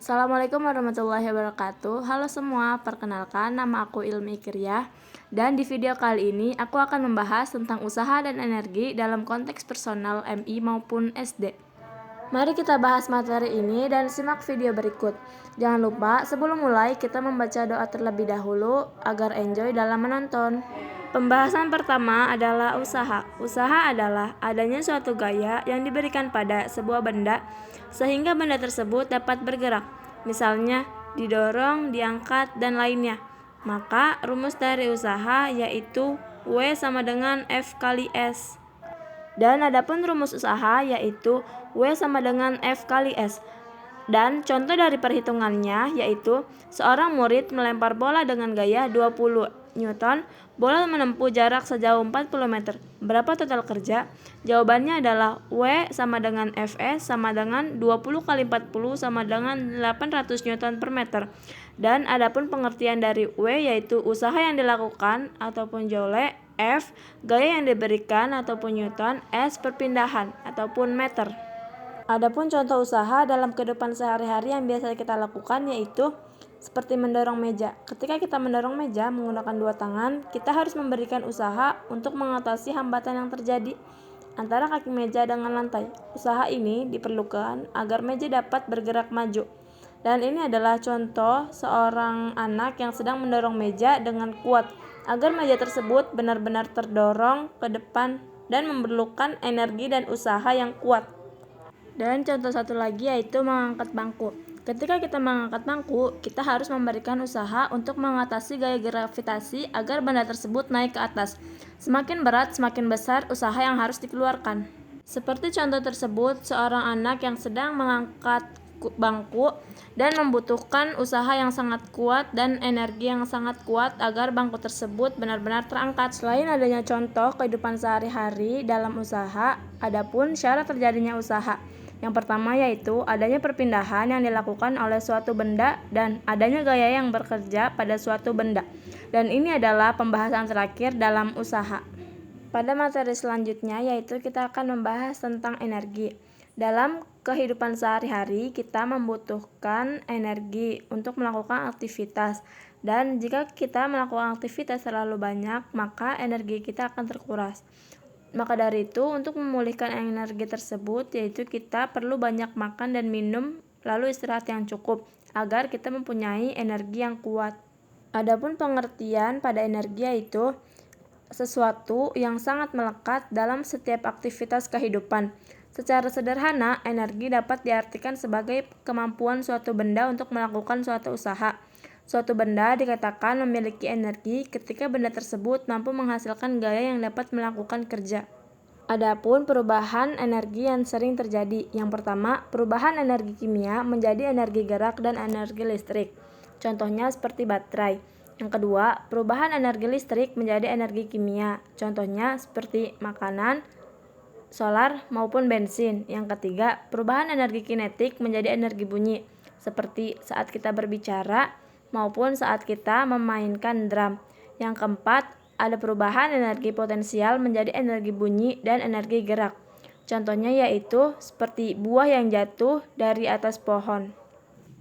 Assalamualaikum warahmatullahi wabarakatuh. Halo semua, perkenalkan nama aku Ilmi Ikriyah. Dan di video kali ini aku akan membahas tentang usaha dan energi dalam konteks personal MI maupun SD. Mari kita bahas materi ini dan simak video berikut. Jangan lupa sebelum mulai kita membaca doa terlebih dahulu agar enjoy dalam menonton. Pembahasan pertama adalah usaha. Usaha adalah adanya suatu gaya yang diberikan pada sebuah benda sehingga benda tersebut dapat bergerak, misalnya didorong, diangkat, dan lainnya. Maka rumus dari usaha yaitu W sama dengan F kali S. Dan adapun rumus usaha yaitu W sama dengan F kali S. Dan contoh dari perhitungannya yaitu seorang murid melempar bola dengan gaya 20 Newton, bola menempuh jarak sejauh 40 meter. Berapa total kerja? Jawabannya adalah W sama dengan Fs sama dengan 20 kali 40 sama dengan 800 Newton per meter. Dan adapun pengertian dari W yaitu usaha yang dilakukan ataupun joule, F gaya yang diberikan ataupun Newton, S perpindahan ataupun meter. Adapun contoh usaha dalam kehidupan sehari-hari yang biasa kita lakukan yaitu seperti mendorong meja. Ketika kita mendorong meja menggunakan dua tangan, kita harus memberikan usaha untuk mengatasi hambatan yang terjadi antara kaki meja dengan lantai. Usaha ini diperlukan agar meja dapat bergerak maju. Dan ini adalah contoh seorang anak yang sedang mendorong meja dengan kuat agar meja tersebut benar-benar terdorong ke depan dan memerlukan energi dan usaha yang kuat. Dan contoh satu lagi yaitu mengangkat bangku. Ketika kita mengangkat bangku, kita harus memberikan usaha untuk mengatasi gaya gravitasi agar benda tersebut naik ke atas. Semakin berat, semakin besar usaha yang harus dikeluarkan. Seperti contoh tersebut, seorang anak yang sedang mengangkat bangku dan membutuhkan usaha yang sangat kuat dan energi yang sangat kuat agar bangku tersebut benar-benar terangkat. Selain adanya contoh kehidupan sehari-hari dalam usaha, adapun syarat terjadinya usaha. Yang pertama yaitu adanya perpindahan yang dilakukan oleh suatu benda dan adanya gaya yang bekerja pada suatu benda. Dan ini adalah pembahasan terakhir dalam usaha. Pada materi selanjutnya yaitu kita akan membahas tentang energi. Dalam kehidupan sehari-hari kita membutuhkan energi untuk melakukan aktivitas. Dan jika kita melakukan aktivitas terlalu banyak, maka energi kita akan terkuras. Maka dari itu, untuk memulihkan energi tersebut, yaitu kita perlu banyak makan dan minum, lalu istirahat yang cukup, agar kita mempunyai energi yang kuat. Adapun pengertian pada energi yaitu sesuatu yang sangat melekat dalam setiap aktivitas kehidupan. Secara sederhana, energi dapat diartikan sebagai kemampuan suatu benda untuk melakukan suatu usaha. Suatu benda dikatakan memiliki energi ketika benda tersebut mampu menghasilkan gaya yang dapat melakukan kerja. Adapun perubahan energi yang sering terjadi. Yang pertama, perubahan energi kimia menjadi energi gerak dan energi listrik. Contohnya seperti baterai. Yang kedua, perubahan energi listrik menjadi energi kimia. Contohnya seperti makanan, solar maupun bensin. Yang ketiga, perubahan energi kinetik menjadi energi bunyi. Seperti saat kita berbicara maupun saat kita memainkan drum. Yang keempat, ada perubahan energi potensial menjadi energi bunyi dan energi gerak. Contohnya yaitu seperti buah yang jatuh dari atas pohon.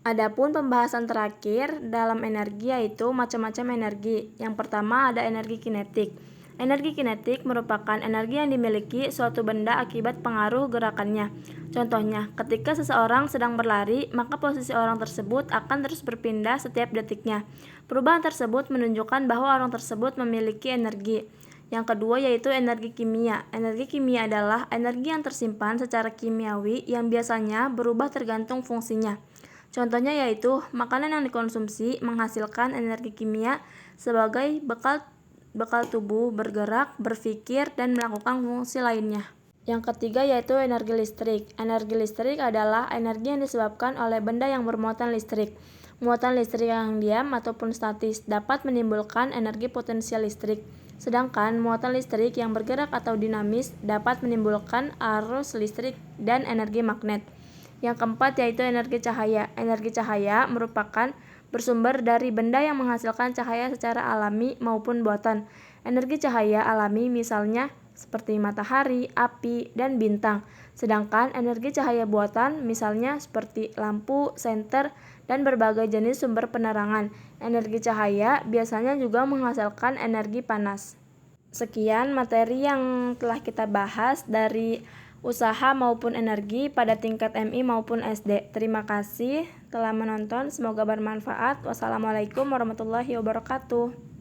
Adapun pembahasan terakhir dalam energi yaitu macam-macam energi. Yang pertama ada energi kinetik. Energi kinetik merupakan energi yang dimiliki suatu benda akibat pengaruh gerakannya. Contohnya, ketika seseorang sedang berlari, maka posisi orang tersebut akan terus berpindah setiap detiknya. Perubahan tersebut menunjukkan bahwa orang tersebut memiliki energi. Yang kedua yaitu energi kimia. Energi kimia adalah energi yang tersimpan secara kimiawi yang biasanya berubah tergantung fungsinya. Contohnya yaitu makanan yang dikonsumsi menghasilkan energi kimia sebagai bekal tubuh bergerak, berpikir, dan melakukan fungsi lainnya. Yang ketiga yaitu energi listrik. Energi listrik adalah energi yang disebabkan oleh benda yang bermuatan listrik. Muatan listrik yang diam ataupun statis dapat menimbulkan energi potensial listrik. Sedangkan muatan listrik yang bergerak atau dinamis dapat menimbulkan arus listrik dan energi magnet. Yang keempat yaitu energi cahaya. Energi cahaya merupakan bersumber dari benda yang menghasilkan cahaya secara alami maupun buatan. Energi cahaya alami misalnya seperti matahari, api, dan bintang. Sedangkan energi cahaya buatan misalnya seperti lampu, senter, dan berbagai jenis sumber penerangan. Energi cahaya biasanya juga menghasilkan energi panas. Sekian materi yang telah kita bahas dari usaha maupun energi pada tingkat MI maupun SD. Terima kasih telah menonton, semoga bermanfaat. Wassalamualaikum warahmatullahi wabarakatuh.